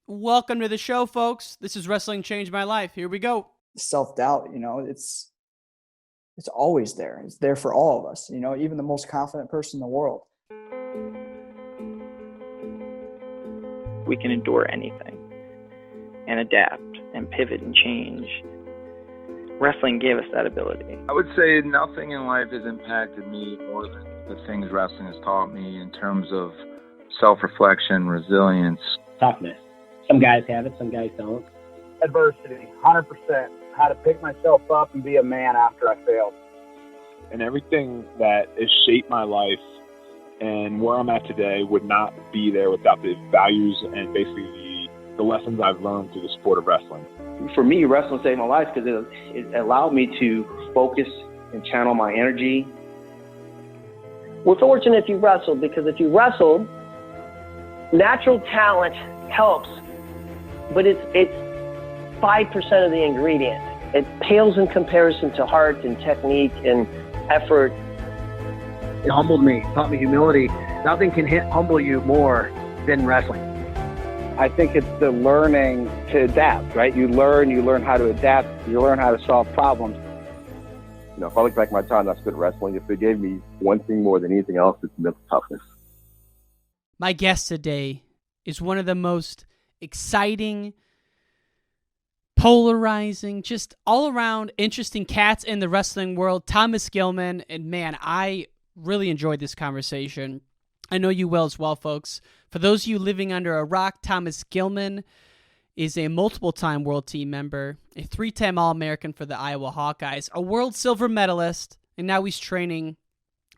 Welcome to the show, folks. This is Wrestling Changed My Life. Here we go. Self-doubt, it's always there. It's there for all of us, even the most confident person in the world. We can endure anything and adapt and pivot and change. Wrestling gave us that ability. I would say nothing in life has impacted me more than the things wrestling has taught me in terms of self-reflection, resilience. Toughness. Some guys have it, some guys don't. Adversity, 100%. How to pick myself up and be a man after I failed. And everything that has shaped my life and where I'm at today would not be there without the values and basically the lessons I've learned through the sport of wrestling. For me, wrestling saved my life because it allowed me to focus and channel my energy. We're fortunate if you wrestled, because if you wrestled, natural talent helps, but it's 5% of the ingredient. It pales in comparison to heart and technique and effort. It humbled me, taught me humility. Nothing can humble you more than wrestling. I think it's the learning to adapt, right? You learn how to adapt, you learn how to solve problems. If I look back at my time I spent wrestling, if it gave me one thing more than anything else, it's mental toughness. My guest today is one of the most exciting, polarizing, just all around interesting cats in the wrestling world, Thomas Gilman. And man, I really enjoyed this conversation. I know you will as well, folks. For those of you living under a rock, Thomas Gilman is a multiple-time World Team member, a 3-time All-American for the Iowa Hawkeyes, a World Silver Medalist, and now he's training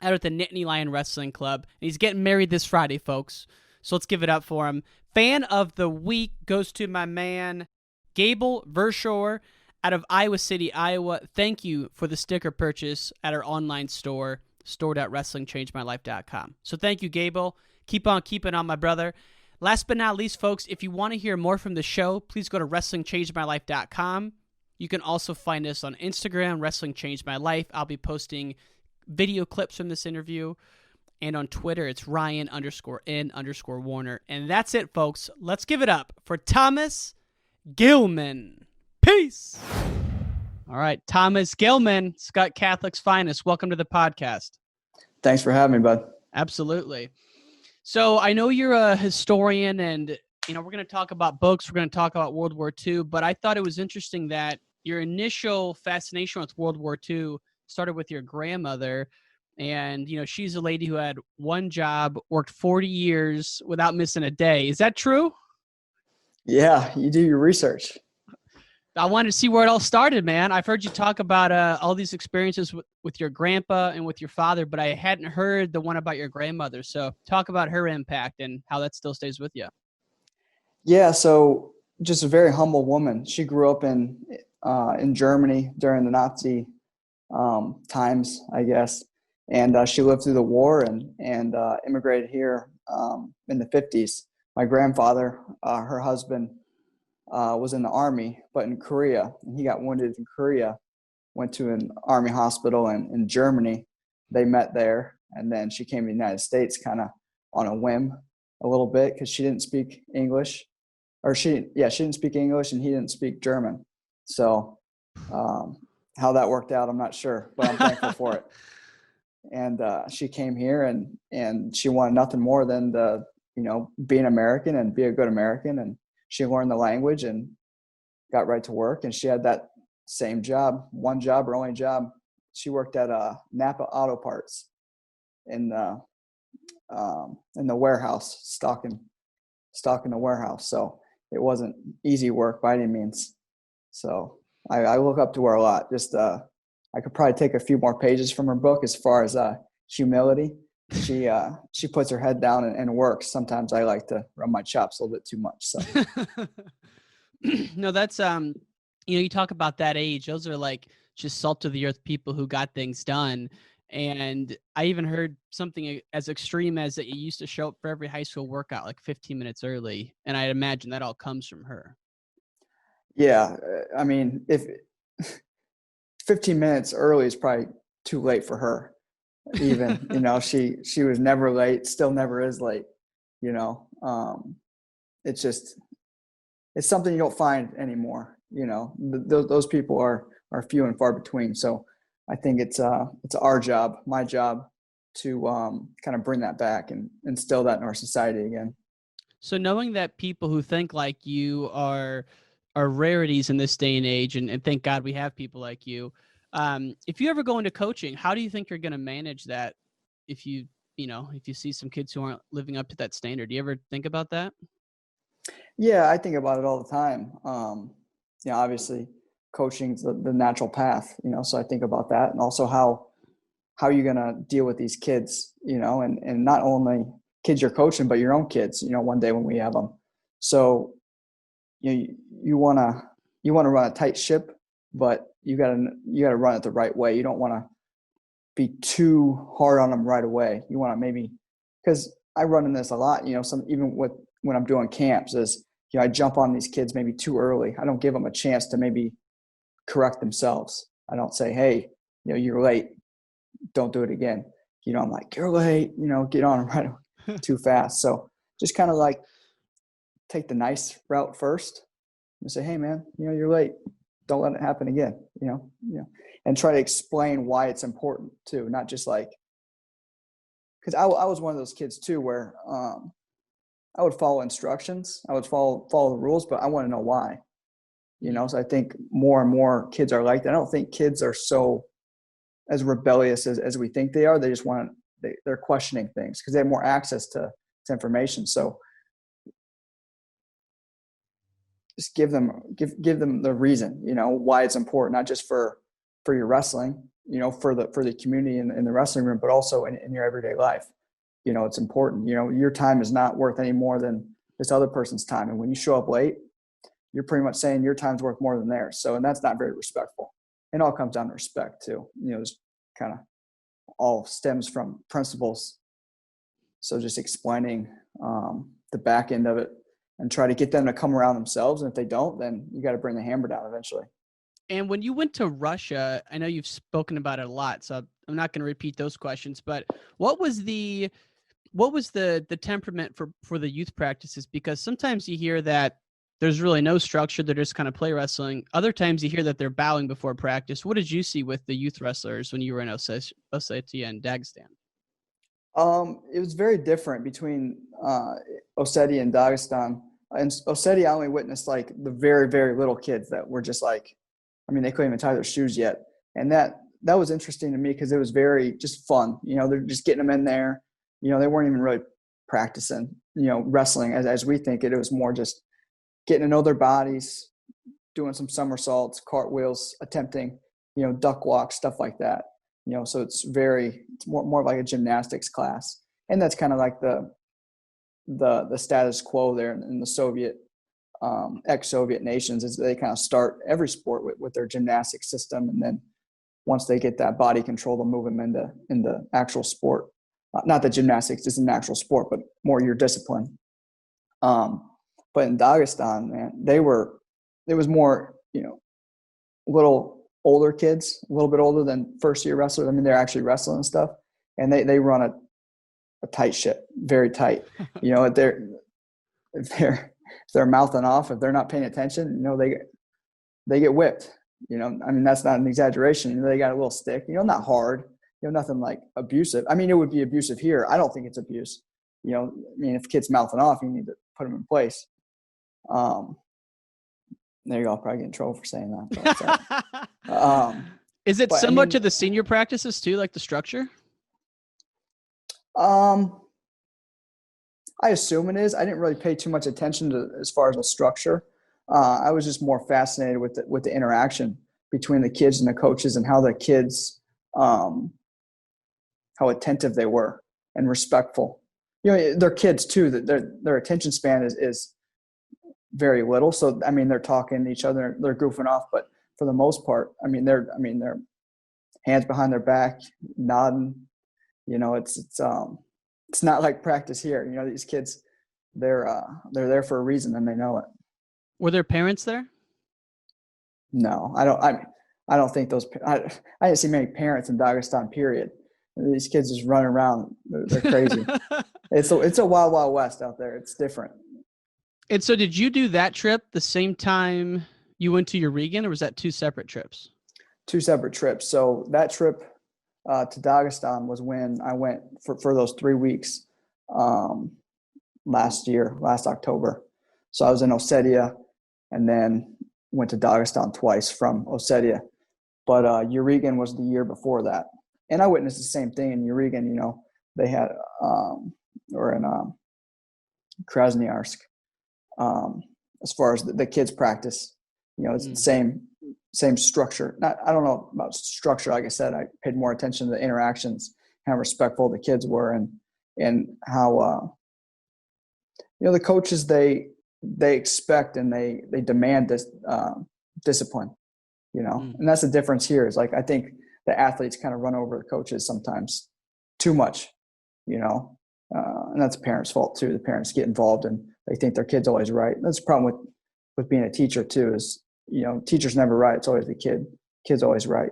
out at the Nittany Lion Wrestling Club. And he's getting married this Friday, folks. So let's give it up for him. Fan of the week goes to my man, Gable Verschoor out of Iowa City, Iowa. Thank you for the sticker purchase at our online store, store.wrestlingchangemylife.com. So thank you, Gable. Keep on keeping on, my brother. Last but not least, folks, if you want to hear more from the show, please go to wrestlingchangemylife.com. You can also find us on Instagram, Wrestling Changed My Life. I'll be posting video clips from this interview. And on Twitter, it's Ryan_N_Warner. And that's it, folks. Let's give it up for Thomas Gilman. Peace. All right, Thomas Gilman, Scott Catholic's finest. Welcome to the podcast. Thanks for having me, bud. Absolutely. So I know you're a historian, and we're going to talk about books. We're going to talk about World War II, but I thought it was interesting that your initial fascination with World War II started with your grandmother. And, she's a lady who had one job, worked 40 years without missing a day. Is that true? Yeah, you do your research. I wanted to see where it all started, man. I've heard you talk about all these experiences with your grandpa and with your father, but I hadn't heard the one about your grandmother. So talk about her impact and how that still stays with you. Yeah, so just a very humble woman. She grew up in Germany during the Nazi times, I guess. And she lived through the war and immigrated here in the 50s. My grandfather, her husband, was in the Army, but in Korea. And he got wounded in Korea, went to an Army hospital in Germany. They met there. And then she came to the United States kind of on a whim a little bit because she didn't speak English. She didn't speak English and he didn't speak German. So how that worked out, I'm not sure, but I'm thankful for it. And she came here and she wanted nothing more than be an American and be a good American. And she learned the language and got right to work. And she had that same job, one job, her only job. She worked at Napa Auto Parts in the warehouse, stocking the warehouse. So it wasn't easy work by any means. So I look up to her a lot. Just I could probably take a few more pages from her book as far as humility. She puts her head down and works. Sometimes I like to run my chops a little bit too much. So no, that's you talk about that age. Those are like just salt of the earth people who got things done. And I even heard something as extreme as that you used to show up for every high school workout like 15 minutes early. And I imagine that all comes from her. Yeah, I mean, if 15 minutes early is probably too late for her. Even, she was never late, still never is late, it's just, it's something you don't find anymore. Those people are few and far between. So I think it's our job, my job, to kind of bring that back and instill that in our society again. So knowing that people who think like you are rarities in this day and age, and thank God we have people like you. If you ever go into coaching, how do you think you're going to manage that? If you see some kids who aren't living up to that standard, do you ever think about that? Yeah, I think about it all the time. Obviously coaching's the natural path, so I think about that, and also how you're going to deal with these kids, and not only kids you're coaching, but your own kids, one day when we have them. So you want to run a tight ship, but you got to run it the right way. You don't want to be too hard on them right away. You want to maybe, because I run in this a lot, even when I'm doing camps is, I jump on these kids maybe too early. I don't give them a chance to maybe correct themselves. I don't say, hey, you're late. Don't do it again. I'm like, you're late, get on them right away, too fast. So just kind of like take the nice route first and say, hey man, you're late. Don't let it happen again, and try to explain why it's important too. Not just like, cause I was one of those kids too, where, I would follow instructions. I would follow the rules, but I want to know why, so I think more and more kids are like that. I don't think kids are so as rebellious as we think they are. They just they're questioning things because they have more access to information. So just give them the reason, why it's important, not just for your wrestling, for the community in the wrestling room, but also in your everyday life. It's important. Your time is not worth any more than this other person's time. And when you show up late, you're pretty much saying your time's worth more than theirs. So, and that's not very respectful. It all comes down to respect too. It's kind of all stems from principles. So just explaining the back end of it and try to get them to come around themselves. And if they don't, then you got to bring the hammer down eventually. And when you went to Russia, I know you've spoken about it a lot, so I'm not going to repeat those questions, but what was the temperament for the youth practices? Because sometimes you hear that there's really no structure. They're just kind of play wrestling. Other times you hear that they're bowing before practice. What did you see with the youth wrestlers when you were in Ossetia and Dagestan? It was very different between Ossetia and Dagestan. In Ossetia, I only witnessed like the very, very little kids that were just like, they couldn't even tie their shoes yet. And that was interesting to me because it was very just fun. They're just getting them in there. They weren't even really practicing, wrestling as we think it. It was more just getting to know their bodies, doing some somersaults, cartwheels, attempting, duck walks, stuff like that. So it's more like a gymnastics class. And that's kind of like the status quo there in the Soviet, ex-Soviet nations, is they kind of start every sport with their gymnastics system. And then once they get that body control, they'll move them into actual sport. Not that gymnastics is an actual sport, but more your discipline. But in Dagestan, man, it was more, little older kids, a little bit older than first year wrestlers. They're actually wrestling and stuff. And they run a tight ship, very tight. If they're mouthing off, if they're not paying attention, they get whipped. That's not an exaggeration. They got a little stick, not hard, nothing like abusive. It would be abusive here. I don't think it's abuse. If kids mouthing off, you need to put them in place. There you go. I'll probably get in trouble for saying that. Is it similar to the senior practices too, like the structure? I assume it is. I didn't really pay too much attention to as far as the structure. I was just more fascinated with the interaction between the kids and the coaches and how the kids, how attentive they were and respectful. They're kids too. That their attention span is very little. So they're talking to each other, they're goofing off, but for the most part, they're hands behind their back, nodding. It's not like practice here. These kids, they're there for a reason and they know it. Were there parents there? No, I don't think I didn't see many parents in Dagestan, period. These kids just running around. They're crazy. It's a wild, wild west out there. It's different. And so did you do that trip the same time you went to Eureka, or was that two separate trips? Two separate trips. So that trip to Dagestan was when I went for those 3 weeks last October. So I was in Ossetia and then went to Dagestan twice from Ossetia. But Eureka was the year before that. And I witnessed the same thing in Eureka. You know, they had, or in Krasnoyarsk, as far as the kids practice, you know, it's the same structure. I don't know about structure. Like I said, I paid more attention to the interactions, how respectful the kids were, and how, you know, the coaches, they expect and they demand this discipline, you know, and that's the difference here is like, I think the athletes kind of run over the coaches sometimes too much, you know, and that's the parents' fault too. The parents get involved and they think their kid's always right. That's the problem with being a teacher too, is, you know, teacher's never right. It's always the kid's always right.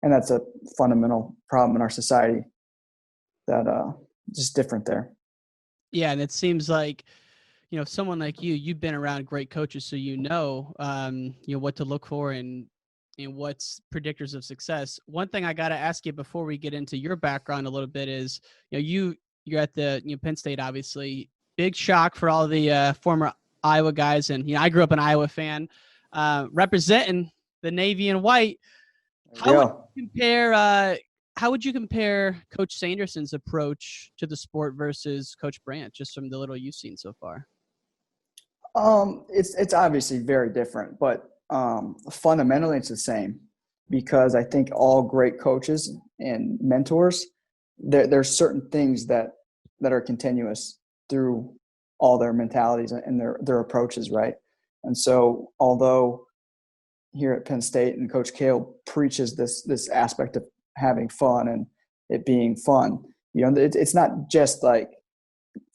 And that's a fundamental problem in our society that just different there. Yeah. And it seems like, you know, someone like you've been around great coaches, so you know what to look for and what's predictors of success. One thing I got to ask you before we get into your background a little bit is, you know, you're at the Penn State, obviously. Big shock for all the former Iowa guys, and you know, I grew up an Iowa fan, representing the Navy and white. How would you compare Coach Sanderson's approach to the sport versus Coach Brandt, just from the little you've seen so far? It's obviously very different, but fundamentally it's the same, because I think all great coaches and mentors, there's certain things that are continuous through all their mentalities and their approaches, right? And so although here at Penn State and Coach Cael preaches this aspect of having fun and it being fun, you know, it's not just like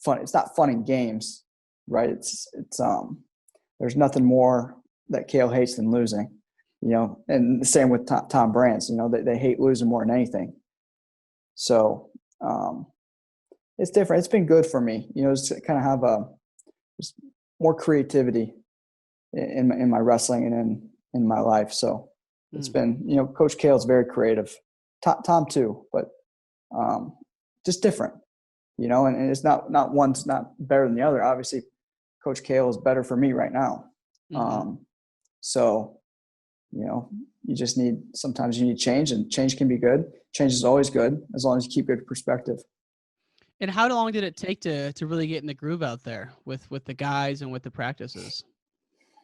fun. It's not fun in games, right? It's there's nothing more that Cael hates than losing, you know, and the same with Tom Brandt, you know, they hate losing more than anything. So it's different. It's been good for me, you know, to kind of have just more creativity in my wrestling and in my life. So it's been, you know, Coach Cael is very creative, Tom too, but just different, you know, and it's not one's not better than the other. Obviously Coach Cael is better for me right now. So, you know, sometimes you need change, and change can be good. Change is always good as long as you keep good perspective. And how long did it take to really get in the groove out there with the guys and with the practices?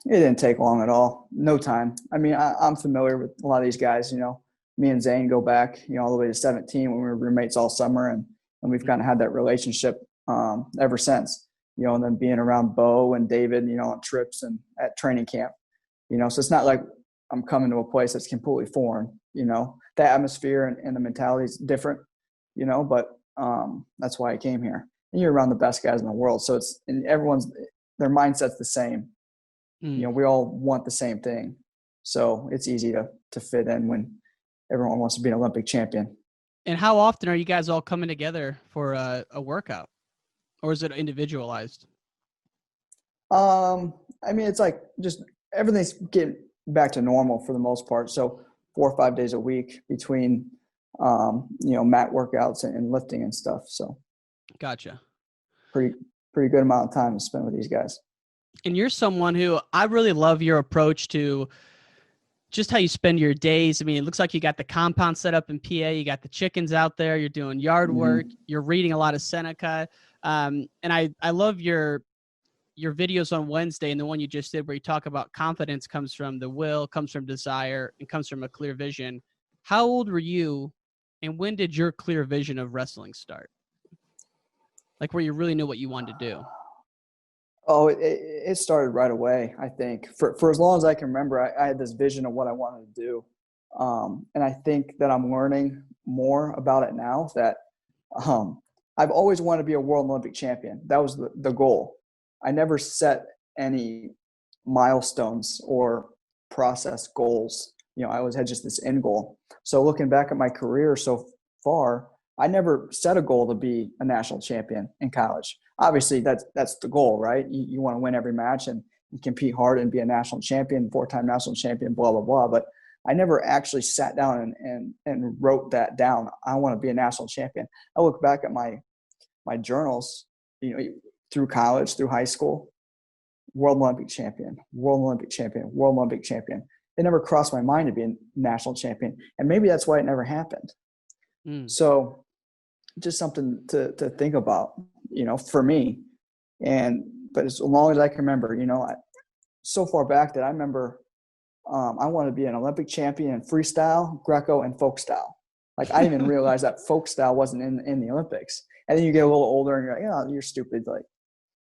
It didn't take long at all. No time. I mean, I'm familiar with a lot of these guys, you know. Me and Zane go back, you know, all the way to 17 when we were roommates all summer, and we've kind of had that relationship ever since, you know, and then being around Bo and David, you know, on trips and at training camp, you know. So it's not like I'm coming to a place that's completely foreign, you know. The atmosphere and the mentality is different, you know, but that's why I came here. And you're around the best guys in the world. So their mindset's the same. You know, we all want the same thing. So it's easy to fit in when everyone wants to be an Olympic champion. And how often are you guys all coming together for a workout, or is it individualized? I mean, it's like just everything's getting back to normal for the most part. So 4 or 5 days a week between, you know, mat workouts and lifting and stuff. So Gotcha. Pretty good amount of time to spend with these guys. And you're someone who I really love your approach to just how you spend your days. I mean, it looks like you got the compound set up in PA, you got the chickens out there, you're doing yard work, you're reading a lot of Seneca. And I love your videos on Wednesday, and the one you just did where you talk about confidence comes from the will, comes from desire, and comes from a clear vision. How old were you, and when did your clear vision of wrestling start? Like where you really knew what you wanted to do? Oh, it started right away, I think. For as long as I can remember, I had this vision of what I wanted to do. And I think that I'm learning more about it now, that I've always wanted to be a world Olympic champion. That was the goal. I never set any milestones or process goals. You know, I always had just this end goal. So looking back at my career so far, I never set a goal to be a national champion in college. obviously that's the goal, right? You want to win every match and compete hard and be a national champion, 4-time national champion, blah, blah, blah. But I never actually sat down and wrote that down. I want to be a national champion. I look back at my journals, through college, through high school, World Olympic champion, World Olympic champion, World Olympic champion. It never crossed my mind to be a national champion. And maybe that's why it never happened. So just something to think about, for me. But as long as I can remember, so far back that I remember, I wanted to be an Olympic champion in freestyle, Greco, and folk style. Like, I didn't even realize that folk style wasn't in the Olympics. And then you get a little older and you're like, you're stupid. Like,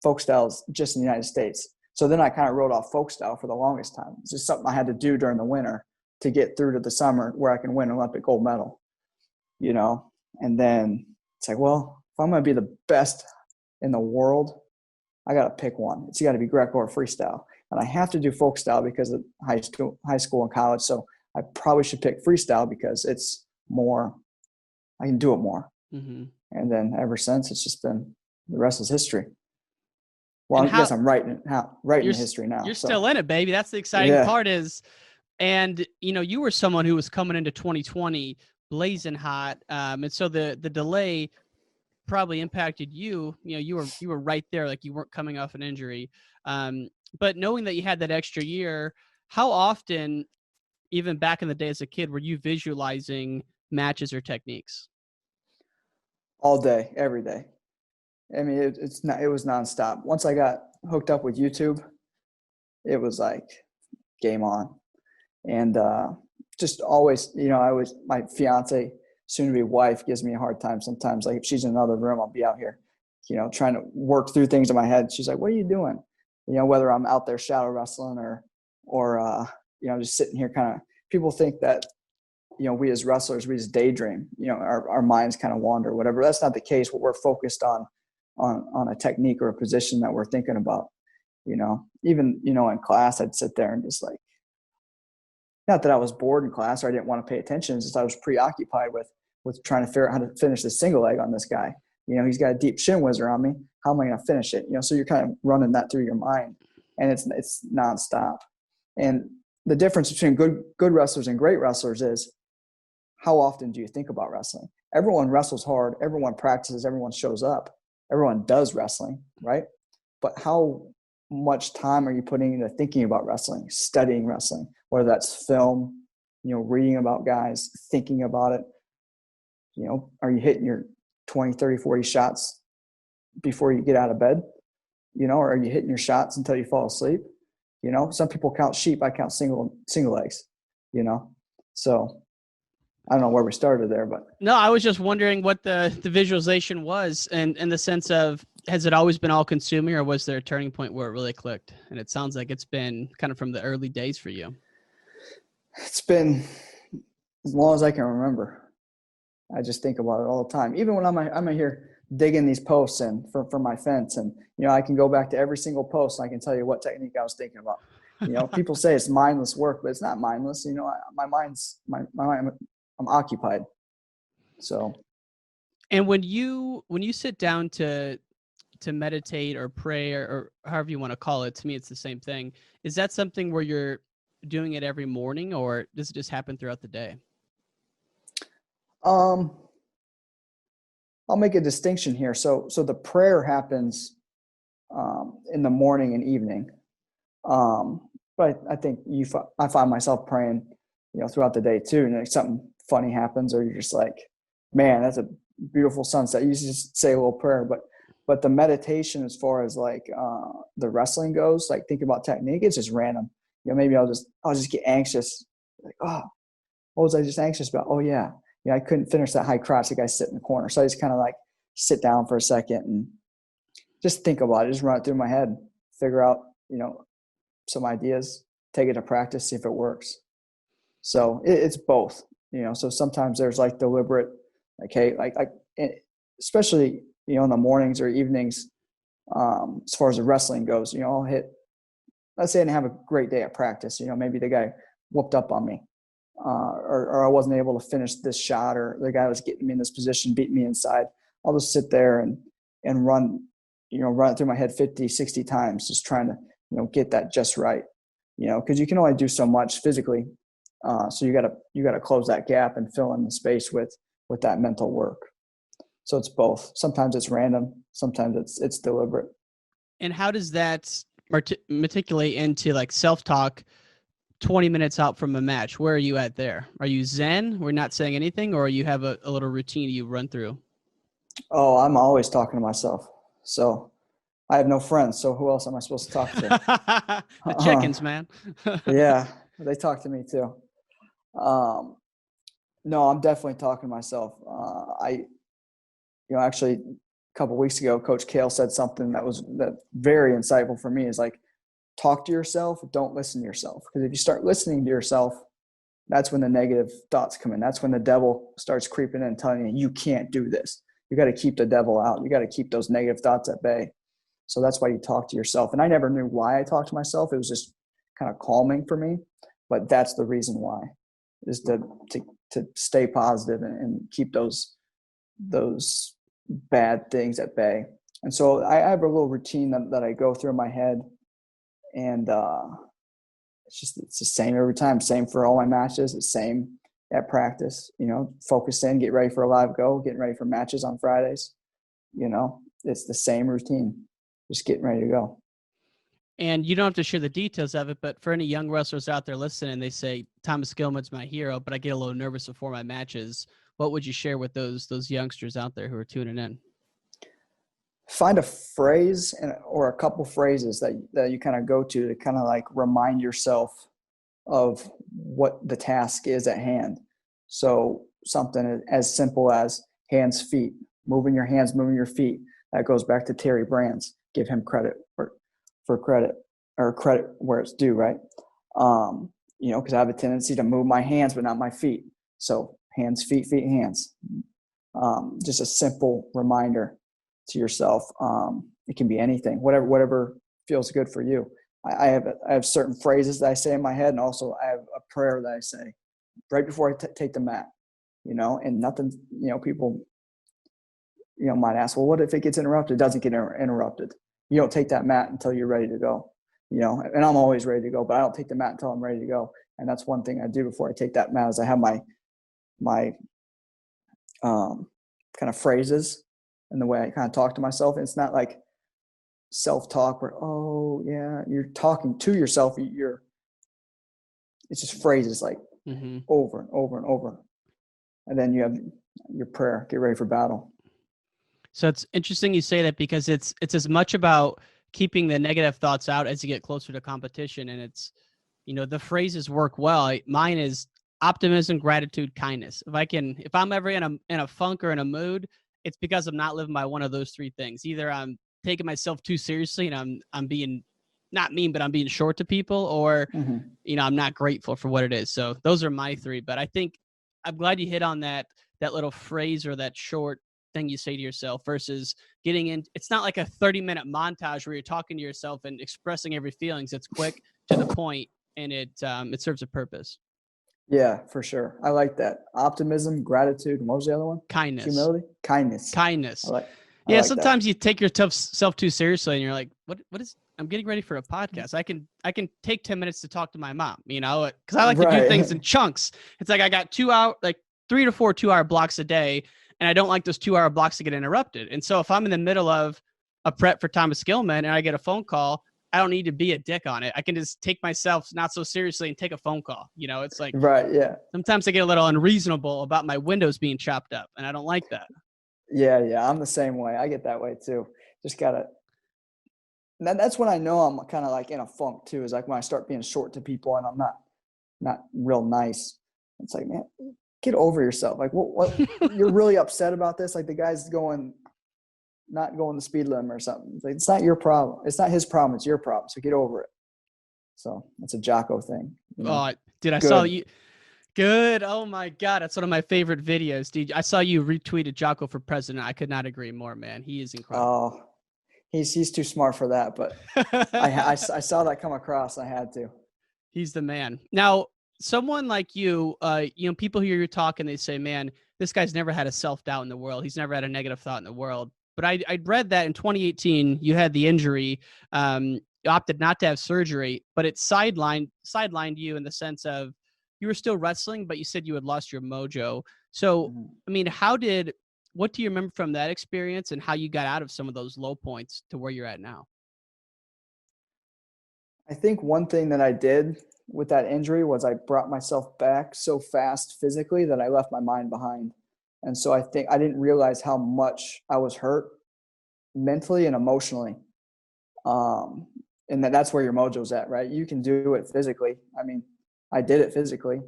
folk style is just in the United States. So then I kind of wrote off folk style for the longest time. It's just something I had to do during the winter to get through to the summer where I can win an Olympic gold medal, And then it's like, well, if I'm going to be the best in the world, I got to pick one. It's got to be Greco or freestyle. And I have to do folk style because of high school and college. So I probably should pick freestyle because it's more, I can do it more. Mm-hmm. And then ever since, it's just been, the rest is history. Well, I guess I'm writing the history now. You're still in it, baby. That's the exciting part is, and you were someone who was coming into 2020 blazing hot. And so the delay probably impacted you. You were right there, like you weren't coming off an injury. But knowing that you had that extra year, how often, even back in the day as a kid, were you visualizing matches or techniques? All day, every day. I mean, it was nonstop. Once I got hooked up with YouTube, it was like game on. And just always, my fiance, soon to be wife, gives me a hard time sometimes. Like, if she's in another room, I'll be out here, trying to work through things in my head. She's like, what are you doing? Whether I'm out there shadow wrestling or just sitting here kind of, people think that, we as wrestlers, we just daydream, our minds kind of wander, whatever. That's not the case. What we're focused on a technique or a position that we're thinking about, even, in class, I'd sit there and just like, not that I was bored in class or I didn't want to pay attention. It's just I was preoccupied with trying to figure out how to finish the single leg on this guy. He's got a deep shin whizzer on me. How am I going to finish it? So you're kind of running that through your mind, and it's nonstop. And the difference between good wrestlers and great wrestlers is, how often do you think about wrestling? Everyone wrestles hard. Everyone practices. Everyone shows up. Everyone does wrestling, right? But how much time are you putting into thinking about wrestling, studying wrestling, whether that's film, reading about guys, thinking about it? Are you hitting your 20, 30, 40 shots before you get out of bed? Or are you hitting your shots until you fall asleep? Some people count sheep. I count single legs, So I don't know where we started there, but no, I was just wondering what the visualization was, and in the sense of, has it always been all consuming, or was there a turning point where it really clicked? And it sounds like it's been kind of from the early days for you. It's been as long as I can remember. I just think about it all the time. Even when I'm here digging these posts in for my fence, and I can go back to every single post and I can tell you what technique I was thinking about. People say it's mindless work, but it's not mindless. My mind's I'm occupied. So, and when you sit down to meditate or pray or however you want to call it, to me it's the same thing. Is that something where you're doing it every morning, or does it just happen throughout the day? I'll make a distinction here. So the prayer happens in the morning and evening. But I think I find myself praying, throughout the day too. And something funny happens, or you're just like, man, that's a beautiful sunset. You just say a little prayer, but the meditation, as far as like the wrestling goes, like thinking about technique, it's just random. Maybe I'll just get anxious. Like, oh, what was I just anxious about? Oh yeah. I couldn't finish that high crotch. The guy sit in the corner. So I just kind of like sit down for a second and just think about it. Just run it through my head, figure out, some ideas, take it to practice, see if it works. So it's both, so sometimes there's like deliberate, like, hey, like especially, in the mornings or evenings, as far as the wrestling goes, I'll hit, let's say I didn't have a great day at practice, maybe the guy whooped up on me. Or I wasn't able to finish this shot, or the guy was getting me in this position, beating me inside. I'll just sit there and run run it through my head 50, 60 times, just trying to, get that just right, because you can only do so much physically. So you gotta close that gap and fill in the space with that mental work. So it's both. Sometimes it's random. Sometimes it's deliberate. And how does that matriculate into like self-talk 20 minutes out from a match? Where are you at there? Are you zen? We're not saying anything, or you have a little routine you run through? Oh, I'm always talking to myself. So I have no friends. So who else am I supposed to talk to? The chickens, man. Yeah, they talk to me too. No, I'm definitely talking to myself. Actually a couple of weeks ago, Coach Cael said something that very insightful for me, is like, talk to yourself, don't listen to yourself. Because if you start listening to yourself, that's when the negative thoughts come in. That's when the devil starts creeping in and telling you can't do this. You got to keep the devil out. You got to keep those negative thoughts at bay. So that's why you talk to yourself. And I never knew why I talked to myself. It was just kind of calming for me. But that's the reason why, is to stay positive and keep those bad things at bay. And so I have a little routine that I go through in my head. And it's the same every time. Same for all my matches. It's same at practice. Focus in, get ready for a live go, getting ready for matches on Fridays. It's the same routine. Just getting ready to go. And you don't have to share the details of it, but for any young wrestlers out there listening, they say Thomas Gilman's my hero, but I get a little nervous before my matches. What would you share with those youngsters out there who are tuning in? Find a phrase or a couple phrases that you kind of go to kind of like remind yourself of what the task is at hand. So something as simple as hands, feet, moving your hands, moving your feet. That goes back to Terry Brands. Give him credit for credit, or credit where it's due, right? Because I have a tendency to move my hands but not my feet. So hands, feet, hands. Just a simple reminder to yourself. It can be anything, whatever feels good for you. I have certain phrases that I say in my head, and also I have a prayer that I say right before I take the mat. And nothing. People might ask, well, what if it gets interrupted? It doesn't get interrupted. You don't take that mat until you're ready to go. And I'm always ready to go, but I don't take the mat until I'm ready to go. And that's one thing I do before I take that mat, is I have my kind of phrases and the way I kind of talk to myself. And it's not like self-talk where, oh yeah, you're talking to yourself. It's just phrases like over and over and over. And then you have your prayer, get ready for battle. So it's interesting you say that, because it's as much about keeping the negative thoughts out as you get closer to competition. And it's, the phrases work well. Mine is optimism, gratitude, kindness. If I'm ever in a funk or in a mood, it's because I'm not living by one of those three things. Either I'm taking myself too seriously and I'm being not mean, but I'm being short to people, or, I'm not grateful for what it is. So those are my three. But I think I'm glad you hit on that little phrase or that short thing you say to yourself versus getting in. It's not like a 30-minute montage where you're talking to yourself and expressing every feelings. It's quick, to the point, and it serves a purpose. Yeah, for sure. I like that. Optimism, gratitude. And what was the other one? Kindness. Humility. Kindness. Yeah, sometimes you take yourself too seriously and you're like, what is, I'm getting ready for a podcast. I can take 10 minutes to talk to my mom, because I like to do things in chunks. It's like I got 3 to 4 2-hour blocks a day, and I don't like those 2-hour blocks to get interrupted. And so if I'm in the middle of a prep for Thomas Gilman and I get a phone call, I don't need to be a dick on it. I can just take myself not so seriously and take a phone call. It's like, right. Yeah. Sometimes I get a little unreasonable about my windows being chopped up, and I don't like that. Yeah. I'm the same way. I get that way too. Just gotta. That's when I know I'm kind of like in a funk too. Is like when I start being short to people and I'm not real nice. It's like, man, get over yourself. Like, what you're really upset about this? Like the guy's not going the speed limit or something. It's like, it's not your problem. It's not his problem. It's your problem. So get over it. So that's a Jocko thing. Oh, dude, I saw you. Good. Oh my God. That's one of my favorite videos, dude. I saw you retweeted Jocko for president. I could not agree more, man. He is incredible. Oh, he's too smart for that, but I saw that come across. I had to. He's the man. Now, someone like you, people hear you talk and they say, man, this guy's never had a self-doubt in the world. He's never had a negative thought in the world. but I'd read that in 2018 you had the injury, you opted not to have surgery, but it sidelined you in the sense of you were still wrestling, but you said you had lost your mojo. So, I mean, what do you remember from that experience and how you got out of some of those low points to where you're at now? I think one thing that I did with that injury was I brought myself back so fast physically that I left my mind behind. And so I think I didn't realize how much I was hurt mentally and emotionally. And that's where your mojo's at, right? You can do it physically. I mean, I did it physically.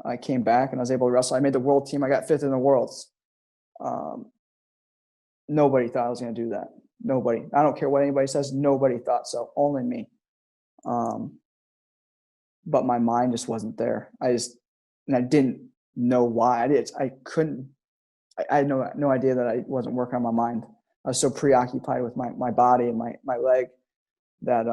I came back and I was able to wrestle. I made the world team. I got 5th in the worlds. Nobody thought I was going to do that. Nobody. I don't care what anybody says. Nobody thought so. Only me. But my mind just wasn't there. I didn't know why. I had no idea that I wasn't working on my mind. I was so preoccupied with my body and my leg that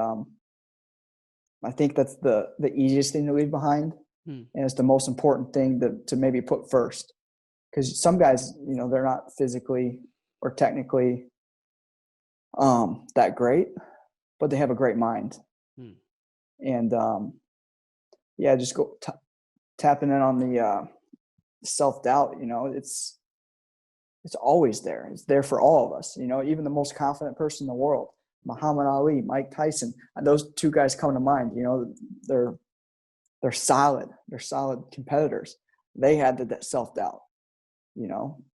I think that's the easiest thing to leave behind. And it's the most important thing to maybe put first. Because some guys, they're not physically or technically that great, but they have a great mind. And just go tapping in on the self-doubt. It's always there. It's there for all of us. Even the most confident person in the world, Muhammad Ali, Mike Tyson, those two guys come to mind. They're solid. They're solid competitors. They had that self-doubt.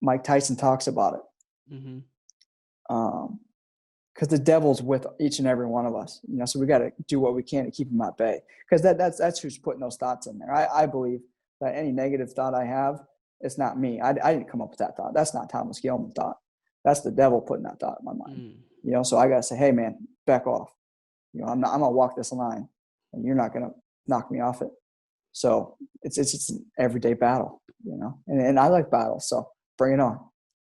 Mike Tyson talks about it. Because the devil's with each and every one of us. So we got to do what we can to keep him at bay. Because that's who's putting those thoughts in there. I believe that any negative thought I have, it's not me. I didn't come up with that thought. That's not Thomas Gilman thought. That's the devil putting that thought in my mind. So I got to say, hey, man, back off. I'm going to walk this line, and you're not going to knock me off it. So it's an everyday battle, and I like battles. So bring it on.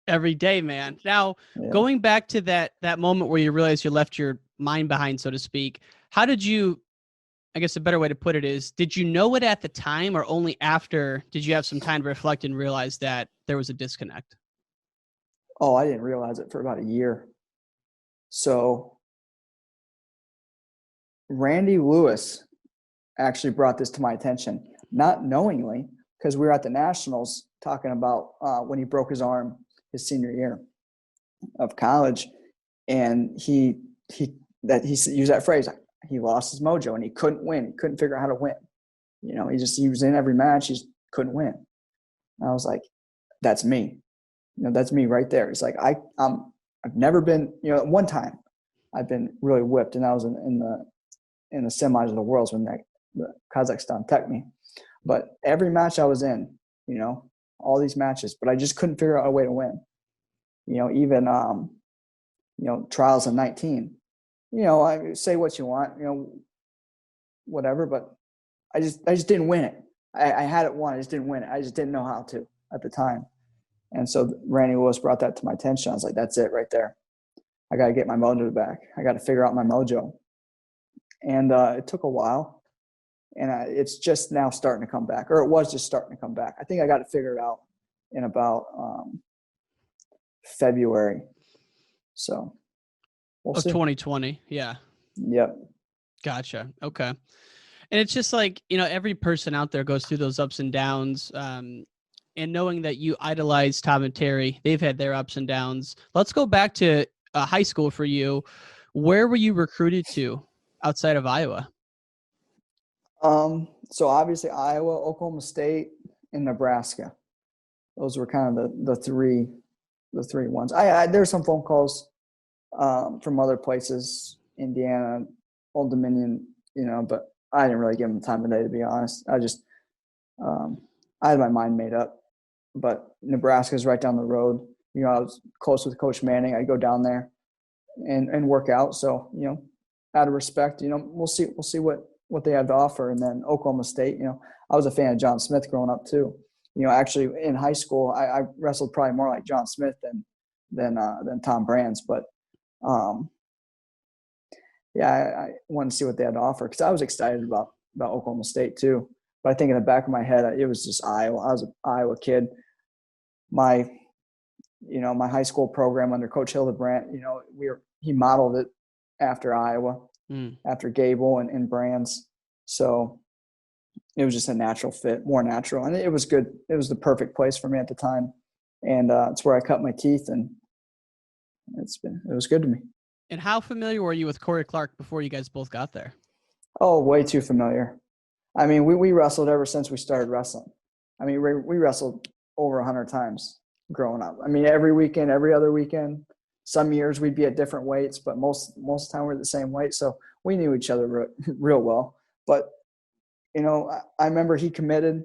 Every day, man. Now, going back to that moment where you realized you left your mind behind, so to speak, how did you, I guess a better way to put it is, did you know it at the time or only after did you have some time to reflect and realize that there was a disconnect? Oh, I didn't realize it for about a year. So Randy Lewis actually brought this to my attention, not knowingly, because we were at the Nationals talking about when he broke his arm his senior year of college, and he used that phrase. He lost his mojo and he couldn't win. He couldn't figure out how to win. He was in every match. He just couldn't win. And I was like, that's me. That's me right there. It's like I've never been. One time I've been really whipped, and I was in the semis of the Worlds when the Kazakhstan took me. But every match I was in, all these matches, but I just couldn't figure out a way to win. Even trials in 19. I say what you want, whatever, but I just didn't win it. I had it won, I just didn't win it. I just didn't know how to at the time. And so Randy Lewis brought that to my attention. I was like, that's it right there. I got to get my mojo back. I got to figure out my mojo. And it took a while. And it's just now starting to come back, or it was just starting to come back. I think I got it figured out in about February. So we'll see. 2020. Yeah. Yep. Gotcha. Okay. And it's just like, every person out there goes through those ups and downs. And knowing that you idolize Tom and Terry, they've had their ups and downs. Let's go back to high school for you. Where were you recruited to outside of Iowa? So obviously Iowa, Oklahoma State, and Nebraska. Those were kind of the three ones. There's some phone calls from other places, Indiana, Old Dominion, but I didn't really give them the time of day, to be honest. I just I had my mind made up. But Nebraska's right down the road. I was close with Coach Manning. I go down there and work out. So out of respect, we'll see what they have to offer. And then Oklahoma State, I was a fan of John Smith growing up too. Actually in high school, I wrestled probably more like John Smith than Tom Brands. But I wanted to see what they had to offer because I was excited about Oklahoma State too. But I think in the back of my head, it was just Iowa. I was an Iowa kid. My my high school program under Coach Hildebrandt, he modeled it after Iowa, after Gable and Brands. So it was just a natural fit, more natural. And it was good. It was the perfect place for me at the time. And it's where I cut my teeth, and it was good to me. And how familiar were you with Corey Clark before you guys both got there? Oh, way too familiar. I mean, we wrestled ever since we started wrestling. I mean, we wrestled over 100 times growing up. I mean, every weekend, every other weekend. Some years we'd be at different weights, but most of the time we're the same weight. So we knew each other real well. But, I remember he committed,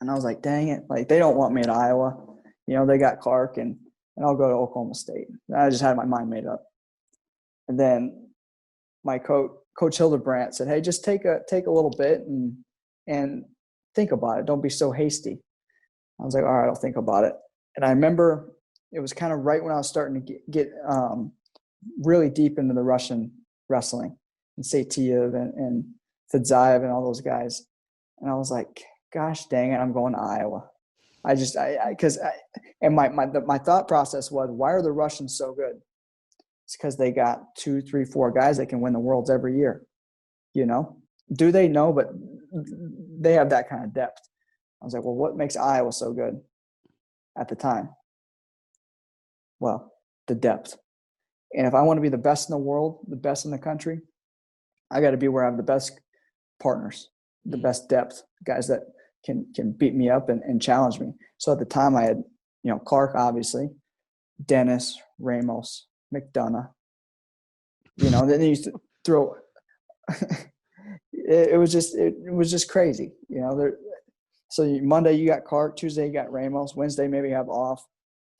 and I was like, dang it. Like, they don't want me at Iowa. They got Clark, and I'll go to Oklahoma State. And I just had my mind made up. And then my Coach Hildebrandt said, hey, just take a little bit and think about it. Don't be so hasty. I was like, all right, I'll think about it. And I remember it was kind of right when I was starting to get really deep into the Russian wrestling, and Satiev and Fedzayev and all those guys. And I was like, gosh dang it, I'm going to Iowa. My thought process was, why are the Russians so good? It's because they got 2, 3, 4 guys that can win the worlds every year. Do they know? But they have that kind of depth. I was like, well, what makes Iowa so good at the time? Well, the depth. And if I want to be the best in the world, the best in the country, I got to be where I have the best partners, the best depth, guys that can beat me up and challenge me. So at the time I had, Clark, obviously, Dennis, Ramos, McDonough, then they used to throw, it was just crazy, So Monday you got Clark, Tuesday you got Ramos, Wednesday maybe you have off,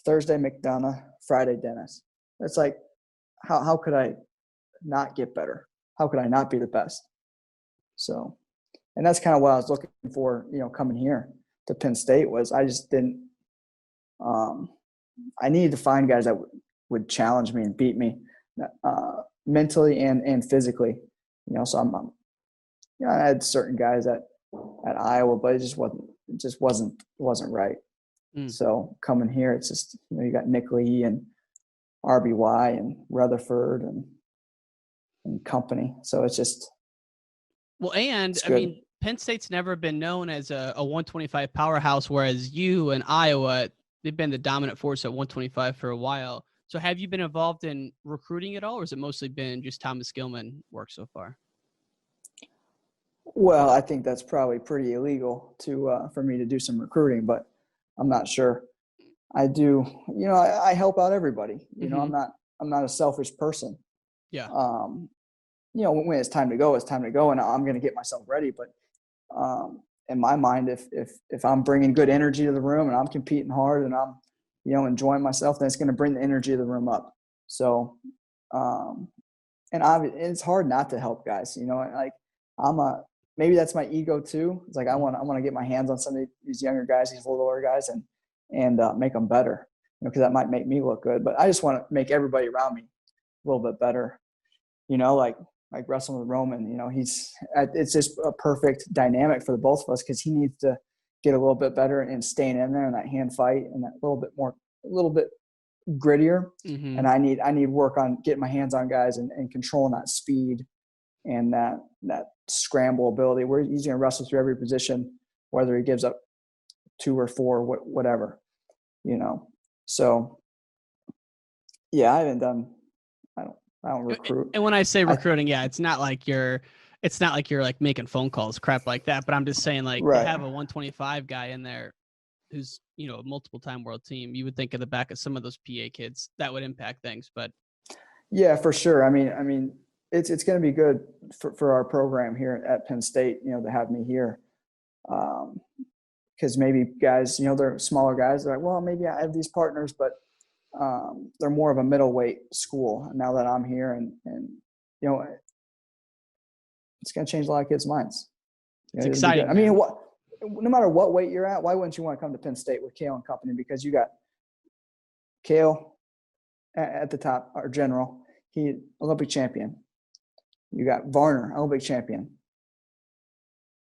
Thursday McDonough, Friday Dennis. It's like, how could I not get better? How could I not be the best? So, and that's kind of what I was looking for, coming here to Penn State was I just didn't, I needed to find guys that would challenge me and beat me mentally and physically, so I had certain guys at Iowa, but it just wasn't right. So coming here, it's just, you got Nick Lee and RBY and Rutherford and company. So it's just, well, and I mean, Penn State's never been known as a 125 powerhouse, whereas you and Iowa, they've been the dominant force at 125 for a while. So have you been involved in recruiting at all, or has it mostly been just Thomas Gilman work so far? Well, I think that's probably pretty illegal for me to do some recruiting, but I'm not sure. I do, I help out everybody. I'm not a selfish person. Yeah. When it's time to go, it's time to go, and I'm going to get myself ready. But in my mind, if I'm bringing good energy to the room and I'm competing hard and I'm, enjoying myself, then it's going to bring the energy of the room up. So, it's hard not to help guys. Like maybe that's my ego too. It's like I want to get my hands on some of these younger guys, these littler guys, and make them better. Because that might make me look good. But I just want to make everybody around me a little bit better. Like wrestling with Roman, it's just a perfect dynamic for the both of us because he needs to get a little bit better and staying in there in that hand fight and that a little bit grittier. Mm-hmm. And I need work on getting my hands on guys and controlling that speed and that scramble ability where he's going to wrestle through every position, whether he gives up 2 or 4, whatever, So, yeah, I haven't done. I don't recruit. And when I say recruiting, it's not like you're like making phone calls, crap like that. But I'm just saying, like, to have a 125 guy in there who's, a multiple time world team, you would think of the back of some of those PA kids that would impact things. But yeah, for sure. I mean, it's going to be good for our program here at Penn State, to have me here. Because maybe guys, they're smaller guys. They're like, well, maybe I have these partners, but they're more of a middleweight school now that I'm here, and it's going to change a lot of kids' minds. It's exciting. I mean, no matter what weight you're at, why wouldn't you want to come to Penn State with Cael and company? Because you got Cael at the top, our general, he Olympic champion. You got Varner, Olympic champion.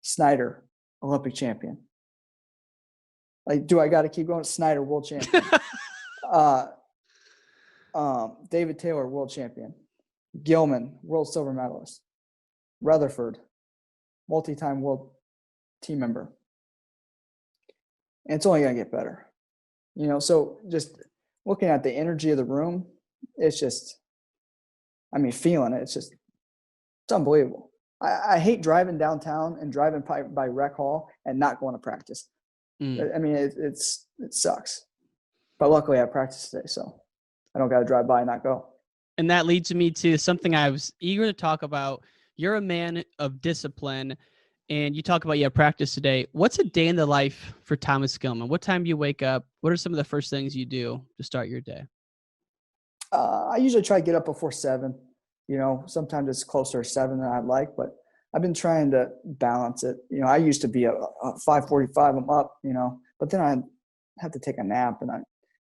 Snyder, Olympic champion. Like, do I got to keep going? Snyder, world champion. David Taylor, world champion. Gilman, world silver medalist. Rutherford, multi-time world team member. And it's only going to get better. So just looking at the energy of the room, it's just, feeling it. It's unbelievable. I hate driving downtown and driving by rec hall and not going to practice. It sucks. But luckily I practiced today, so I don't got to drive by and not go. And that leads me to something I was eager to talk about. You're a man of discipline, and you talk about you have practice today. What's a day in the life for Thomas Gilman? What time do you wake up? What are some of the first things you do to start your day? I usually try to get up before 7. Sometimes it's closer to 7 than I'd like, but I've been trying to balance it. I used to be a 5:45, I'm up, but then I have to take a nap, and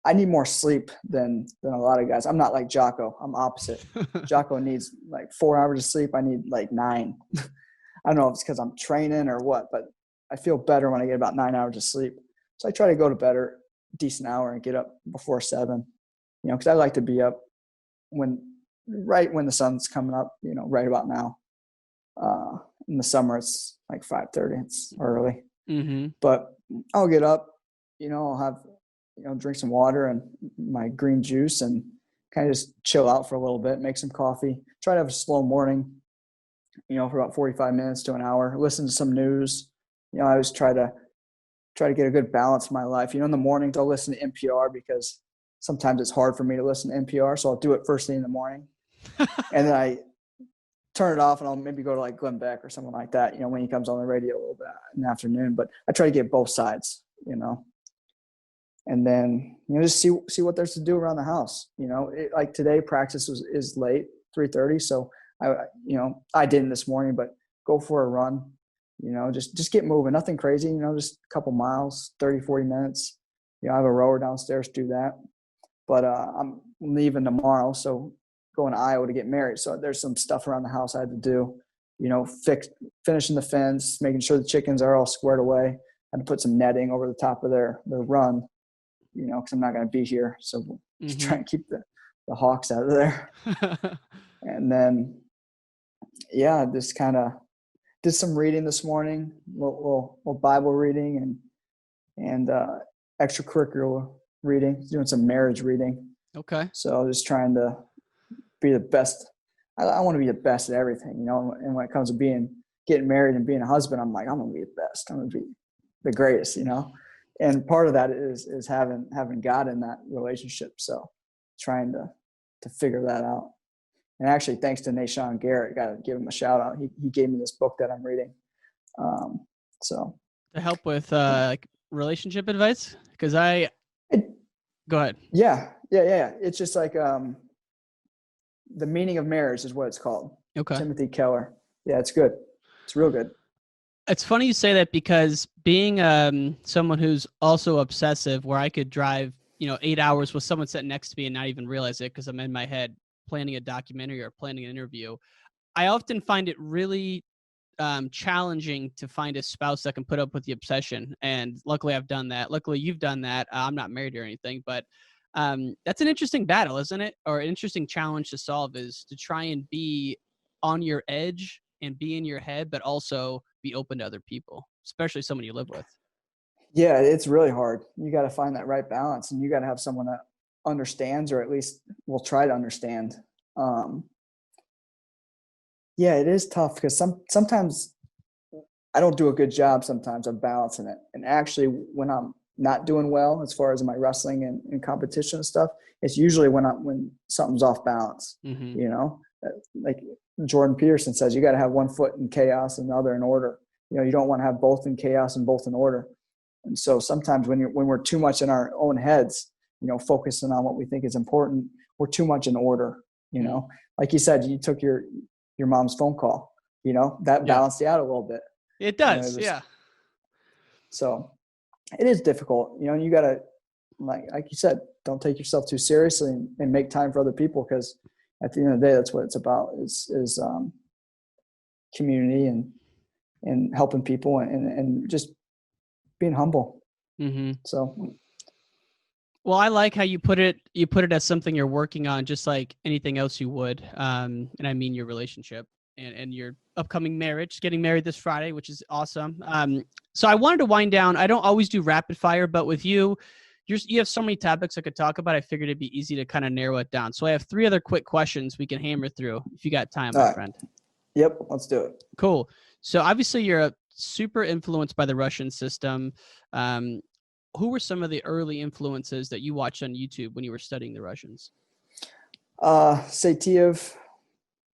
I need more sleep than a lot of guys. I'm not like Jocko. I'm opposite. Jocko needs like 4 hours of sleep. I need like 9. I don't know if it's because I'm training or what, but I feel better when I get about 9 hours of sleep. So I try to go to bed a decent hour and get up before 7, because I like to be up right when the sun's coming up, right about now. In the summer, it's like 5:30. It's early. Mm-hmm. But I'll get up, I'll have, drink some water and my green juice and kind of just chill out for a little bit, make some coffee, try to have a slow morning, for about 45 minutes to an hour, listen to some news. I always try to get a good balance in my life. In the mornings I'll listen to NPR because sometimes it's hard for me to listen to NPR. So I'll do it first thing in the morning and then I turn it off and I'll maybe go to like Glenn Beck or something like that, when he comes on the radio a little bit in the afternoon, but I try to get both sides, and then, just see what there's to do around the house. Like today practice is late, 3:30. So I didn't this morning, but go for a run, just get moving, nothing crazy, just a couple miles, 30, 40 minutes. I have a rower downstairs, do that. But I'm leaving tomorrow. So going to Iowa to get married. So there's some stuff around the house I had to do, finishing the fence, making sure the chickens are all squared away. I had to put some netting over the top of their run, because I'm not going to be here. So just trying to keep the hawks out of there. And then, just kind of did some reading this morning, little Bible reading and extracurricular reading, doing some marriage reading. Okay. So just trying to be the best. I want to be the best at everything, and when it comes to getting married and being a husband, I'm like, I'm going to be the best. I'm going to be the greatest, and part of that is having God in that relationship. So trying to figure that out. And actually, thanks to Nashawn Garrett, got to give him a shout out. He gave me this book that I'm reading. So to help with relationship advice, because go ahead. Yeah. It's just like The Meaning of Marriage is what it's called. Okay. Timothy Keller. Yeah, it's good. It's real good. It's funny you say that because being someone who's also obsessive, where I could drive, 8 hours with someone sitting next to me and not even realize it because I'm in my head planning a documentary or planning an interview, I often find it really challenging to find a spouse that can put up with the obsession. And luckily I've done that. Luckily you've done that. I'm not married or anything, but that's an interesting battle, isn't it? Or an interesting challenge to solve is to try and be on your edge and be in your head, but also be open to other people, especially someone you live with. Yeah, it's really hard. You got to find that right balance, and you got to have someone that understands, or at least will try to understand. Yeah, it is tough because sometimes I don't do a good job sometimes of balancing it. And actually, when I'm not doing well as far as my wrestling and competition and stuff, it's usually when something's off balance. Mm-hmm. Like Jordan Peterson says, you got to have one foot in chaos and the other in order. You don't want to have both in chaos and both in order. And so sometimes when we're too much in our own heads, focusing on what we think is important, we're too much in order. Like you said, you took your mom's phone call. That balanced you out a little bit. It does, yeah. So it is difficult. You got to, like you said, don't take yourself too seriously and make time for other people, because at the end of the day, that's what it's about is community and helping people and just being humble. Mm-hmm. So Well, I like how you put it. You put it as something you're working on, just like anything else you would. And I mean your relationship and your upcoming marriage, getting married this Friday, which is awesome. So I wanted to wind down. I don't always do rapid fire, but with you, you have so many topics I could talk about. I figured it'd be easy to kind of narrow it down. So I have 3 other quick questions we can hammer through if you got time, my friend. Yep, let's do it. Cool. So obviously you're super influenced by the Russian system. Who were some of the early influences that you watched on YouTube when you were studying the Russians? Satiev,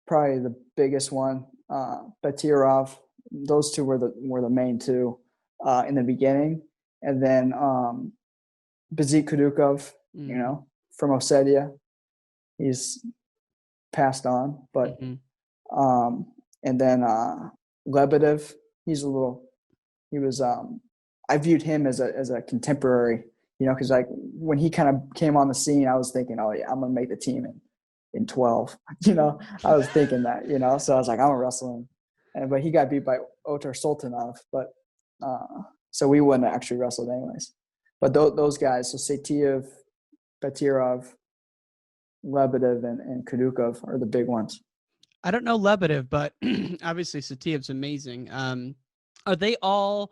probably the biggest one. Batirov, those 2 were the main 2 in the beginning, and then Bazit Kudukov, from Ossetia, he's passed on, but and then Lebedev, I viewed him as a contemporary, because like when he kind of came on the scene, I was thinking, oh yeah, I'm gonna make the team in 12. I was thinking that, so I was like, I'm gonna wrestle him, but he got beat by Otar Sultanov, but so we wouldn't have actually wrestled anyways. But those guys, so Satiev, Batirov, Lebedev, and Kudukov are the big ones. I don't know Lebedev, but obviously Satiev's amazing. Are they all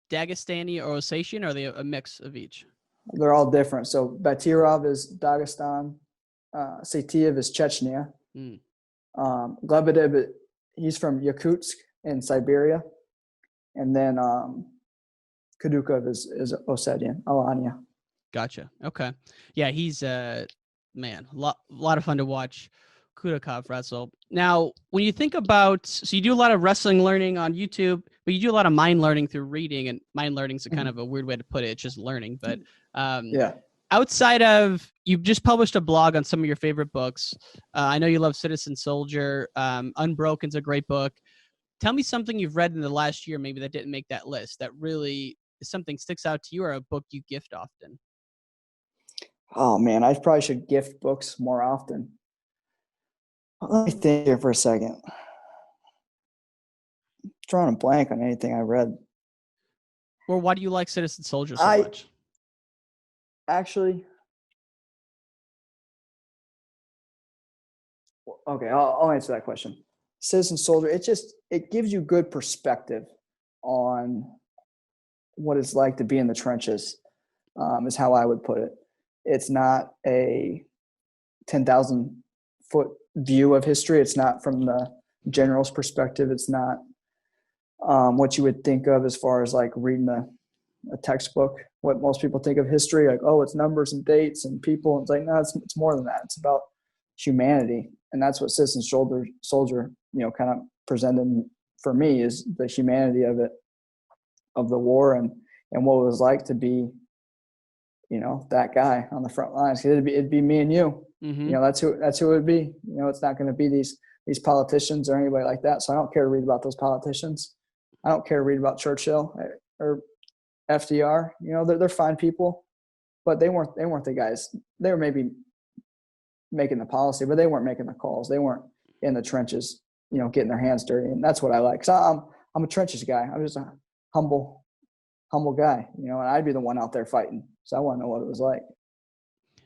Dagestani or Ossetian, or are they a mix of each? They're all different. So Batirov is Dagestan, Satiev is Chechnya. Lebedev, he's from Yakutsk in Siberia, and then Kudukov is Ossetian, Alania. Gotcha. Okay. Yeah, he's a lot of fun to watch Kudukov wrestle. Now, when you think about, so you do a lot of wrestling learning on YouTube, but you do a lot of mind learning through reading, and mind learning is a kind of a weird way to put it. It's just learning. But outside of, you've just published a blog on some of your favorite books. I know you love Citizen Soldier. Unbroken's a great book. Tell me something you've read in the last year, maybe that didn't make that list, that really something sticks out to you, or a book you gift often. Oh man, I probably should gift books more often. Let me think here for a second. I'm drawing a blank on anything I read. Or why do you like Citizen Soldier so much? Actually, okay, I'll answer that question. Citizen Soldier, it gives you good perspective on what it's like to be in the trenches, is how I would put it. It's not a 10,000 foot view of history. It's not from the general's perspective. It's not what you would think of as far as like reading a textbook, what most people think of history, like, oh, it's numbers and dates and people. It's like, no, it's more than that. It's about humanity. And that's what Citizen Soldier, kind of presented for me, is the humanity of it, of the war, and what it was like to be, that guy on the front lines. It'd be me and you. That's who it would be. It's not going to be these politicians or anybody like that. So I don't care to read about those politicians. I don't care to read about Churchill or FDR. They're fine people, but they weren't the guys. They were maybe making the policy, but they weren't making the calls. They weren't in the trenches, getting their hands dirty. And that's what I like. So I'm a trenches guy. I'm just a humble guy, and I'd be the one out there fighting. So I want to know what it was like.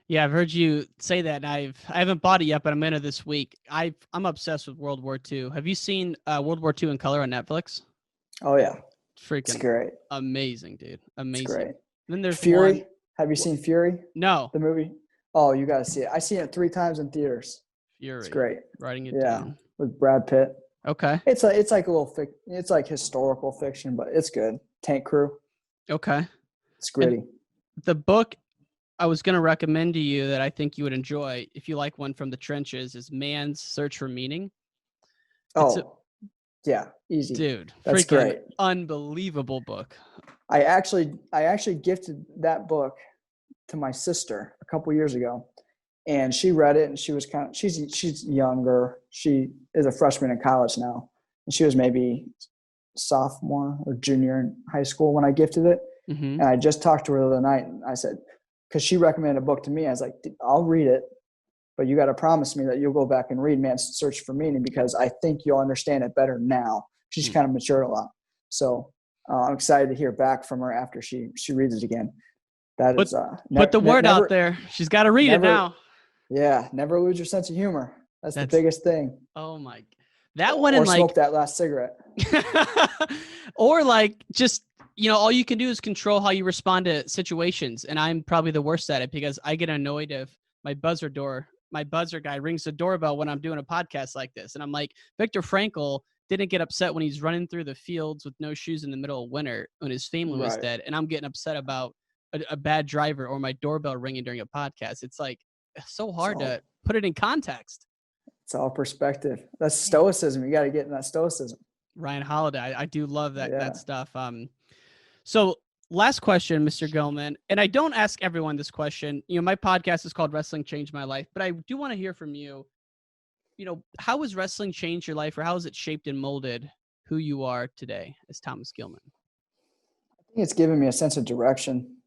Yeah, I've heard you say that. I haven't bought it yet, but I'm into this week. I'm obsessed with World War II. Have you seen World War II in color on Netflix? Oh yeah, freaking it's great, amazing, dude, amazing. It's great. Then there's Fury. Have you seen Fury? No, the movie. Oh, you gotta see it. I seen it 3 times in theaters. Fury. It's great. Writing it down with Brad Pitt. Okay. It's like a little it's like historical fiction, but it's good. Tank Crew. Okay. It's gritty. And the book I was going to recommend to you that I think you would enjoy, if you like one from the trenches, is Man's Search for Meaning. Yeah, easy. Dude, that's great. Unbelievable book. I actually gifted that book to my sister a couple years ago, and she read it, and she was she's younger. She is a freshman in college now, and she was maybe sophomore or junior in high school when I gifted it. And I just talked to her the other night, and I said, because she recommended a book to me, I was like, I'll read it, but you got to promise me that you'll go back and read Man's Search for Meaning, because I think you'll understand it better now. She's kind of matured a lot. So I'm excited to hear back from her after she reads it again. That Put, is put the word out there. She's got to read it now. Yeah, never lose your sense of humor. That's the biggest thing. Oh my, that one or in smoke that last cigarette. Or like just, all you can do is control how you respond to situations. And I'm probably the worst at it because I get annoyed if my buzzer guy rings the doorbell when I'm doing a podcast like this. And I'm like, Viktor Frankl didn't get upset when he's running through the fields with no shoes in the middle of winter when his family was dead. And I'm getting upset about a bad driver or my doorbell ringing during a podcast. It's like, it's so hard to put it in context. It's all perspective. That's stoicism. You got to get in that stoicism. Ryan Holiday. I do love that stuff. So last question, Mr. Gilman, and I don't ask everyone this question. My podcast is called Wrestling Changed My Life, but I do want to hear from you. How has wrestling changed your life, or how has it shaped and molded who you are today as Thomas Gilman? I think it's given me a sense of direction.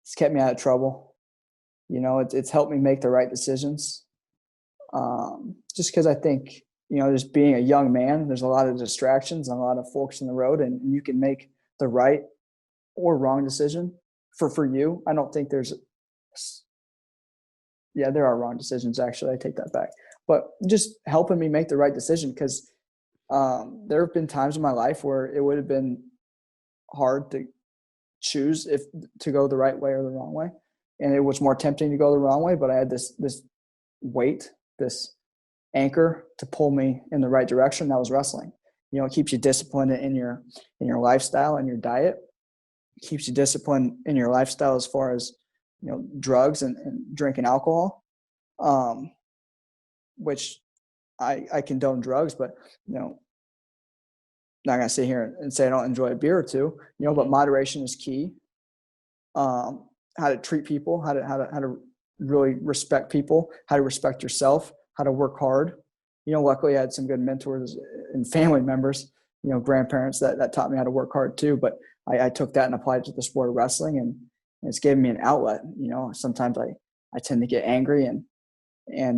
It's kept me out of trouble. It's helped me make the right decisions. Just because I think, just being a young man, there's a lot of distractions and a lot of forks in the road, and you can make the right or wrong decision for you. I don't think there are wrong decisions, actually. I take that back. But just helping me make the right decision, because there have been times in my life where it would have been hard to choose if to go the right way or the wrong way. And it was more tempting to go the wrong way, but I had this weight, this anchor to pull me in the right direction. That was wrestling. It keeps you disciplined in your lifestyle and your diet. It keeps you disciplined in your lifestyle as far as, drugs and drinking alcohol, which I condone drugs, but, not going to sit here and say I don't enjoy a beer or two, but moderation is key. How to treat people, how to really respect people, how to respect yourself, how to work hard. Luckily I had some good mentors and family members, grandparents that taught me how to work hard too. But I took that and applied it to the sport of wrestling, and it's given me an outlet. Sometimes I tend to get angry and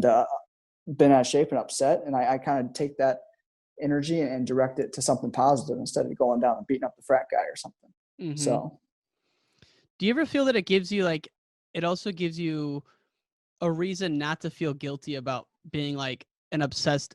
been out of shape and upset. And I kind of take that energy and direct it to something positive instead of going down and beating up the frat guy or something. Mm-hmm. So. Do you ever feel that it also gives you a reason not to feel guilty about being like an obsessed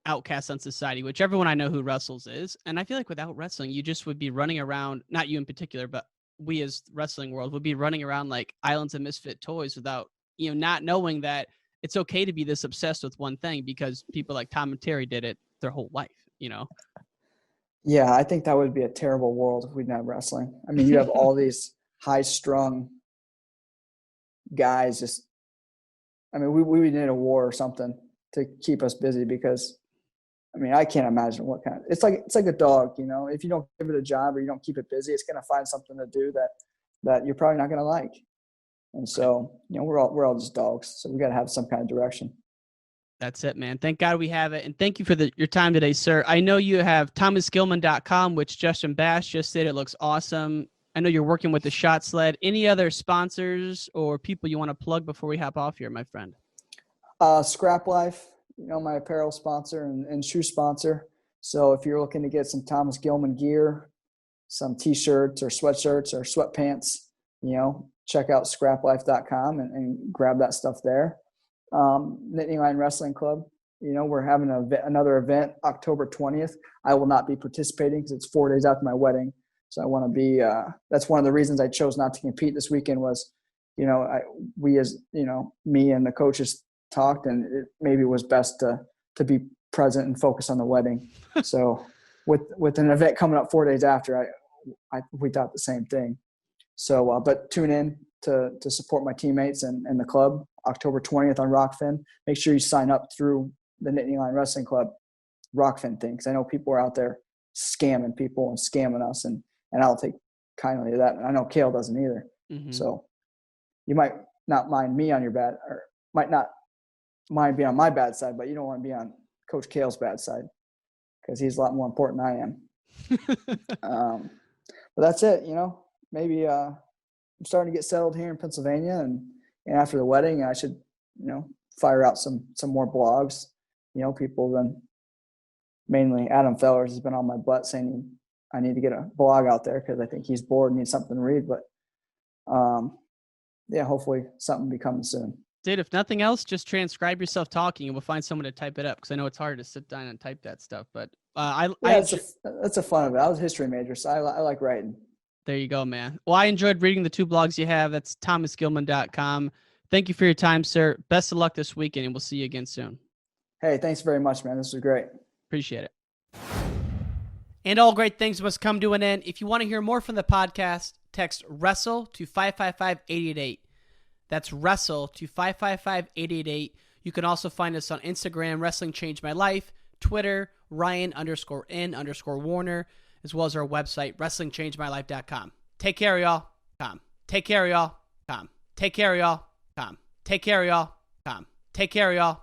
outcast on society, which everyone I know who wrestles is. And I feel like without wrestling, you just would be running around, not you in particular, but we as wrestling world would be running around like islands of misfit toys without, not knowing that it's okay to be this obsessed with one thing because people like Tom and Terry did it their whole life, Yeah, I think that would be a terrible world if we didn't have wrestling. I mean, you have all these high-strung guys we would need a war or something to keep us busy, because I can't imagine it's like a dog, if you don't give it a job or you don't keep it busy, it's going to find something to do that you're probably not going to like. And so, we're all just dogs, so we got to have some kind of direction. That's it, man. Thank God we have it. And thank you for your time today, sir. I know you have thomasgilman.com, which Justin Bass just said it looks awesome. I know you're working with the Shot Sled. Any other sponsors or people you want to plug before we hop off here, my friend? Scrap Life, my apparel sponsor and shoe sponsor. So if you're looking to get some Thomas Gilman gear, some T-shirts or sweatshirts or sweatpants, check out scraplife.com and grab that stuff there. Nittany Lion Wrestling Club, we're having another event October 20th. I will not be participating because it's 4 days after my wedding. So I want to be, that's one of the reasons I chose not to compete this weekend was, me and the coaches talked, and it maybe was best to be present and focus on the wedding. So with an event coming up 4 days after, we thought the same thing. So, but tune in to support my teammates and the club October 20th on Rockfin. Make sure you sign up through the Nittany Lion Wrestling Club Rockfin thing, because I know people are out there scamming people and scamming us, and I don't take kindly to that. And I know Cael doesn't either. Mm-hmm. So you might not mind me on your bad, or might not mind being on my bad side, but you don't want to be on Coach Cael's bad side, because he's a lot more important than I am. But that's it. Maybe I'm starting to get settled here in Pennsylvania, and after the wedding, I should, fire out some more blogs. People have been, mainly Adam Fellers has been on my butt saying I need to get a blog out there because I think he's bored and needs something to read. But yeah, hopefully something be coming soon. Dude, if nothing else, just transcribe yourself talking and we'll find someone to type it up because I know it's hard to sit down and type that stuff. But that's a fun of it. I was a history major, so I like writing. There you go, man. Well, I enjoyed reading the 2 blogs you have. That's thomasgilman.com. Thank you for your time, sir. Best of luck this weekend, and we'll see you again soon. Hey, thanks very much, man. This was great. Appreciate it. And all great things must come to an end. If you want to hear more from the podcast, text WRESTLE to 555-888. That's WRESTLE to 555-888. You can also find us on Instagram, Wrestling Changed My Life, Twitter, Ryan_N_Warner, as well as our website, WrestlingChangedMyLife.com. Take care, y'all. Take care, y'all. Take care, y'all. Take care, y'all. Take care, y'all. Take care, y'all.